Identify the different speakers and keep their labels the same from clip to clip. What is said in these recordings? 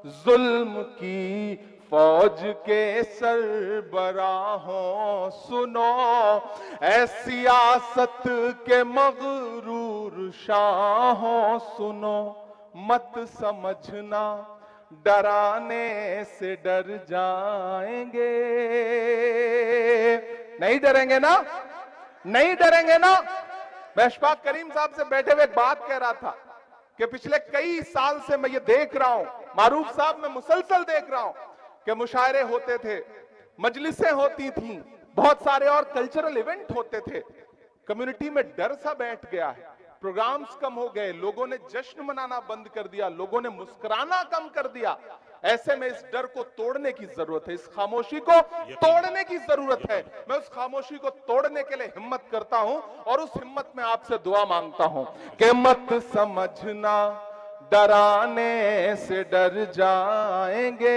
Speaker 1: जुल्म की फौज के सरबराहों सुनो, ऐ सियासत के मगरूर शाहों सुनो, मत समझना डराने से डर जाएंगे। नहीं डरेंगे ना, नहीं डरेंगे ना। मैं अशफाक करीम साहब से बैठे हुए एक बात कह रहा था कि पिछले कई साल से मैं ये देख रहा हूं, मारूफ साहब मैं मुसलसल देख रहा हूं कि मुशायरे होते थे, मजलिसें होती थी, बहुत सारे और कल्चरल इवेंट होते थे। कम्युनिटी में डर सा बैठ गया है, प्रोग्राम्स कम हो गए, लोगों ने जश्न मनाना बंद कर दिया, लोगों ने मुस्कुराना कम कर दिया। ऐसे में इस डर को तोड़ने की जरूरत है, इस खामोशी को तोड़ने की जरूरत है। मैं उस खामोशी को तोड़ने के लिए हिम्मत करता हूं और उस हिम्मत में आपसे दुआ मांगता हूं कि मत समझना डराने से डर जाएंगे।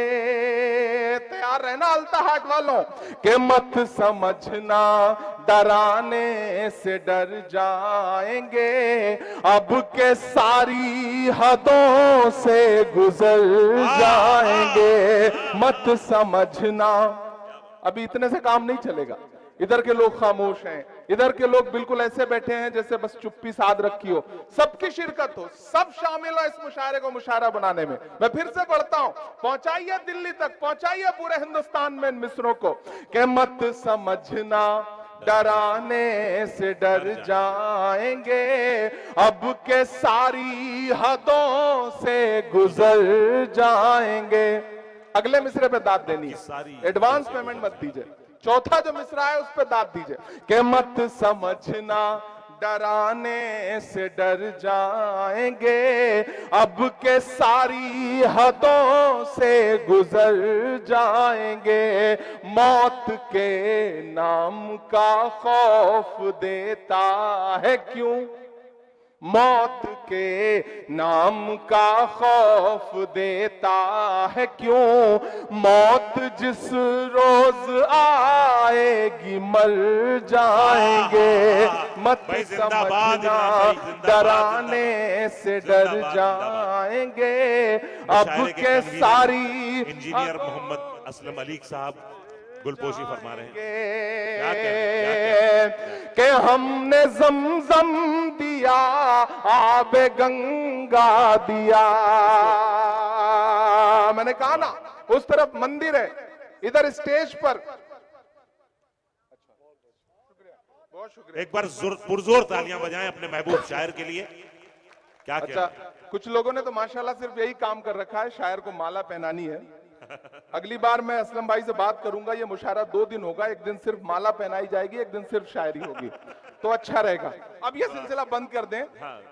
Speaker 1: तैयार रहना अल्ताहाट वालों, कि मत समझना डराने से डर जाएंगे, अब के सारी हदों से गुजर जाएंगे। मत समझना, अभी इतने से काम नहीं चलेगा। इधर के लोग खामोश हैं, इधर के लोग बिल्कुल ऐसे बैठे हैं जैसे बस चुप्पी साध रखी हो। सबकी शिरकत हो, सब शामिल हो इस मुशायरे को मुशायरा बनाने में। मैं फिर से पढ़ता हूं, पहुंचाइए दिल्ली तक, पहुंचाइए पूरे हिंदुस्तान में इन मिसरों को, कि मत समझना डराने से डर जाएंगे, अब के सारी हदों से गुजर जाएंगे। अगले मिसरे पे दाद देनी है, एडवांस पेमेंट मत दीजिए। चौथा जो मिसरा है उस पर दाद दीजिए, कि मत समझना डराने से डर जाएंगे, अब के सारी हदों से गुजर जाएंगे। मौत के नाम का खौफ देता है क्यों, मौत के नाम का खौफ देता है क्यों, मौत जिस रोज आएगी मर जाएंगे। मत समझना डराने से डर जाएंगे, अब के सारी।
Speaker 2: इंजीनियर मोहम्मद असलम अली साहब गुलपोशी फरमा रहे
Speaker 1: हैं कि हमने जमजम दिया, आबे गंगा दिया। मैंने कहा ना, उस तरफ मंदिर है, इधर स्टेज पर। बहुत शुक्रिया।
Speaker 2: एक बार पुरजोर तालियां बजाएं अपने महबूब शायर के लिए। क्या
Speaker 1: अच्छा, कुछ लोगों ने तो माशाल्लाह सिर्फ यही काम कर रखा है, शायर को माला पहनानी है। अगली बार मैं असलम भाई से बात करूंगा, ये मुशायरा 2 दिन होगा, एक दिन सिर्फ माला पहनाई जाएगी, एक दिन सिर्फ शायरी होगी, तो अच्छा रहेगा। अब ये सिलसिला बंद कर दें,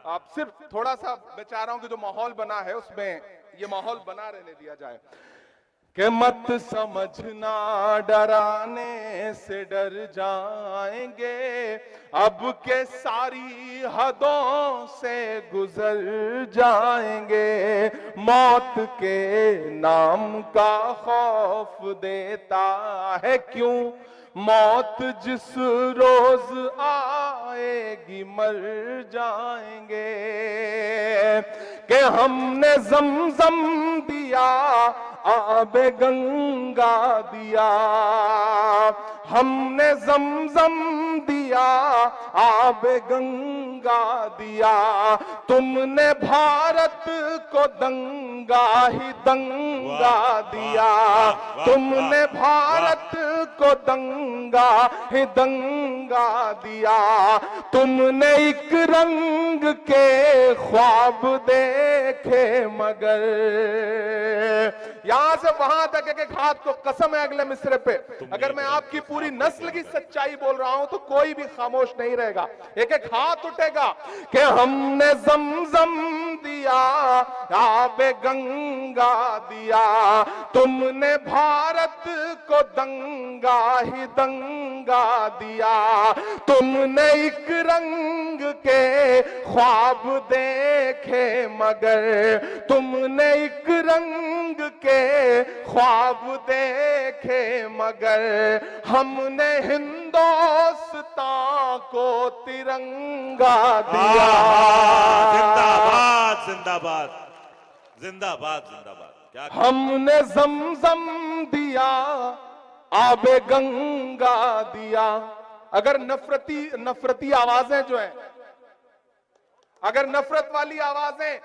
Speaker 1: आप सिर्फ थोड़ा सा बेचारों के जो माहौल बना है उसमें ये माहौल बना रहने दिया जाए, कि मत समझना डराने से डर जाएंगे, अब के सारी हदों से गुजर जाएंगे। मौत के नाम का खौफ देता है क्यों, मौत जिस रोज आएगी मर जाएंगे। कि हमने जमजम दिया, आबे गंगा दिया, हमने जमजम दिया, आबे गंगा दिया, तुमने भारत को दंगा ही दंगा दिया, तुमने भारत को दंगा ही दंगा दिया, तुमने एक रंग के ख्वाब देखे मगर। यहां से वहां तक एक हाथ को कसम है अगले मिसरे पे, अगर मैं आपकी पूरी नस्ल की सच्चाई बोल रहा हूं तो कोई भी खामोश नहीं रहेगा, एक एक हाथ उठेगा कि हमने जमजम दिया, आबे गंगा दिया, तुमने भारत को दंगा ही दंगा दिया, तुमने एक रंग के ख्वाब देखे मगर, तुमने एक रंग के ख्वाब देखे मगर, हमने हिंदुस्तान को तिरंगा दिया।
Speaker 2: जिंदाबाद जिंदाबाद जिंदाबाद जिंदाबाद। क्या
Speaker 1: हमने जमजम दिया, आबे गंगा दिया। अगर नफरती आवाजें जो है, अगर नफरत वाली आवाजें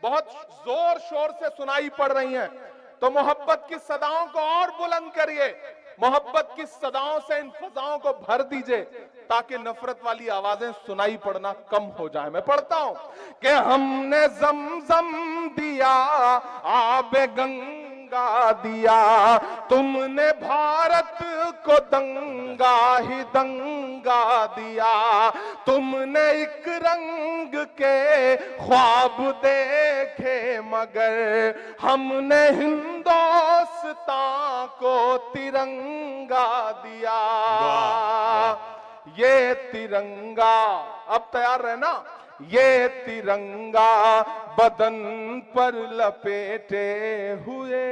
Speaker 1: बहुत जोर शोर से सुनाई पड़ रही हैं, तो मोहब्बत की सदाओं को और बुलंद करिए, मोहब्बत की सदाओं से इन फजाओं को भर दीजिए, ताकि नफरत वाली आवाजें सुनाई पड़ना कम हो जाए। मैं पढ़ता हूं कि हमने जमजम दिया, आबे गंगा दिया, तुमने भारत को दंगा ही दंगा दिया, तुमने एक रंग के ख्वाब देखे मगर हमने हिंदुस्तान को तिरंगा दिया। ये तिरंगा, अब तैयार रहना, ये तिरंगा बदन पर लपेटे हुए,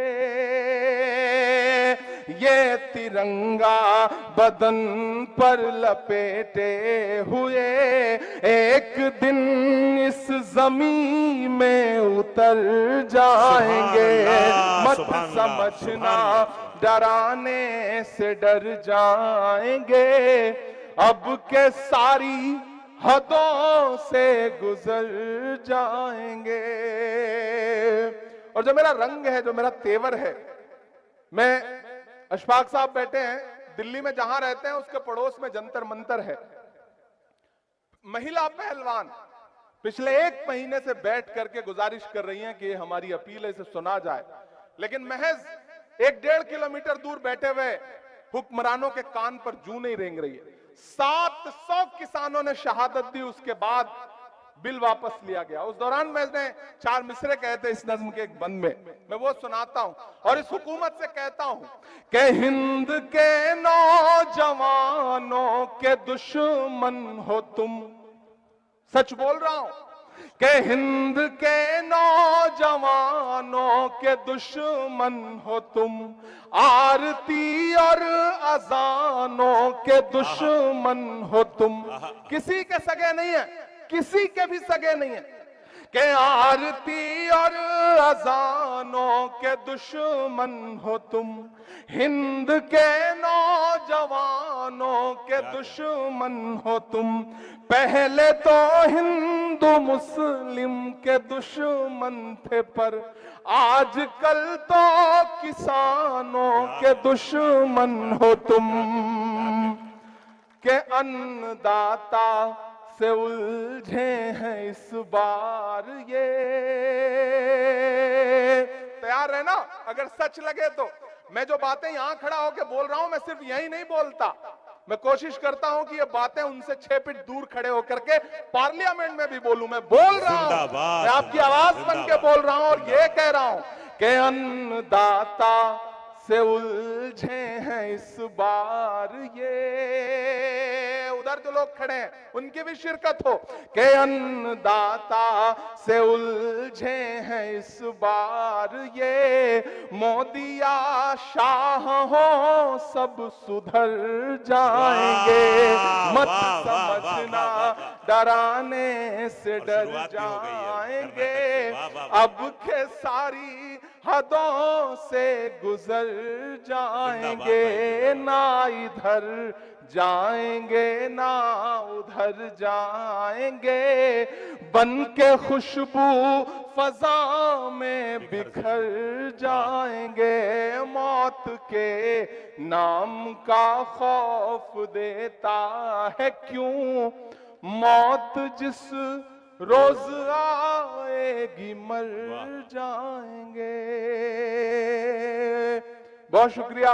Speaker 1: ये तिरंगा बदन पर लपेटे हुए एक दिन इस जमीन में उतर जाएंगे। मत समझना डराने से डर जाएंगे, अब के सारी हदों से गुजर जाएंगे। और जो मेरा रंग है, जो मेरा तेवर है, मैं अशफाक साहब बैठे हैं दिल्ली में, जहां रहते हैं उसके पड़ोस में जंतर मंतर है। महिला पहलवान पिछले 1 महीने से बैठ करके गुजारिश कर रही हैं कि हमारी अपील है, इसे सुना जाए, लेकिन महज 1-1.5 किलोमीटर दूर बैठे हुए हुक्मरानों के कान पर जू नहीं रेंग रही है। 700 किसानों ने शहादत दी, उसके बाद बिल वापस लिया गया। उस दौरान मैंने 4 मिसरे कहे थे इस नज्म के एक बंद में, मैं वो सुनाता हूं और इस हुकूमत से कहता हूं कि हिंद के नौजवानों के दुश्मन हो तुम, सच बोल रहा हूं कि हिंद के नौजवानों के दुश्मन हो तुम, आरती और अजानों के दुश्मन हो तुम। किसी के सगे नहीं है, किसी के भी सगे नहीं है कि आरती और अजानों के दुश्मन हो तुम, हिंद के नौजवानों के दुश्मन हो तुम। पहले तो हिंदू मुस्लिम के दुश्मन थे, पर आजकल तो किसानों के दुश्मन हो तुम। के अन्नदाता से उलझे हैं इस बार ये, तैयार है ना? अगर सच लगे तो मैं जो बातें यहां खड़ा होकर बोल रहा हूं, मैं सिर्फ यही नहीं बोलता, मैं कोशिश करता हूं कि ये बातें उनसे 6 फीट दूर खड़े होकर के पार्लियामेंट में भी बोलूं। मैं बोल रहा हूं, मैं आपकी आवाज बन के बोल रहा हूं और ये कह रहा हूं कि अन्नदाता से उलझे हैं इस बार ये। उधर जो लोग खड़े हैं उनकी भी शिरकत हो कि अन्नदाता से उलझे हैं इस बार ये। मोदिया शाह हो सब सुधर जाएंगे, मत समझना डराने से डर जाएंगे, अब के सारी हदों से गुजर जाएंगे, ना इधर जाएंगे ना उधर जाएंगे, बन के खुशबू फजा में बिखर जाएंगे। मौत के नाम का खौफ देता है क्यों, मौत जिस रोज आएगी मर जाएंगे। बहुत शुक्रिया।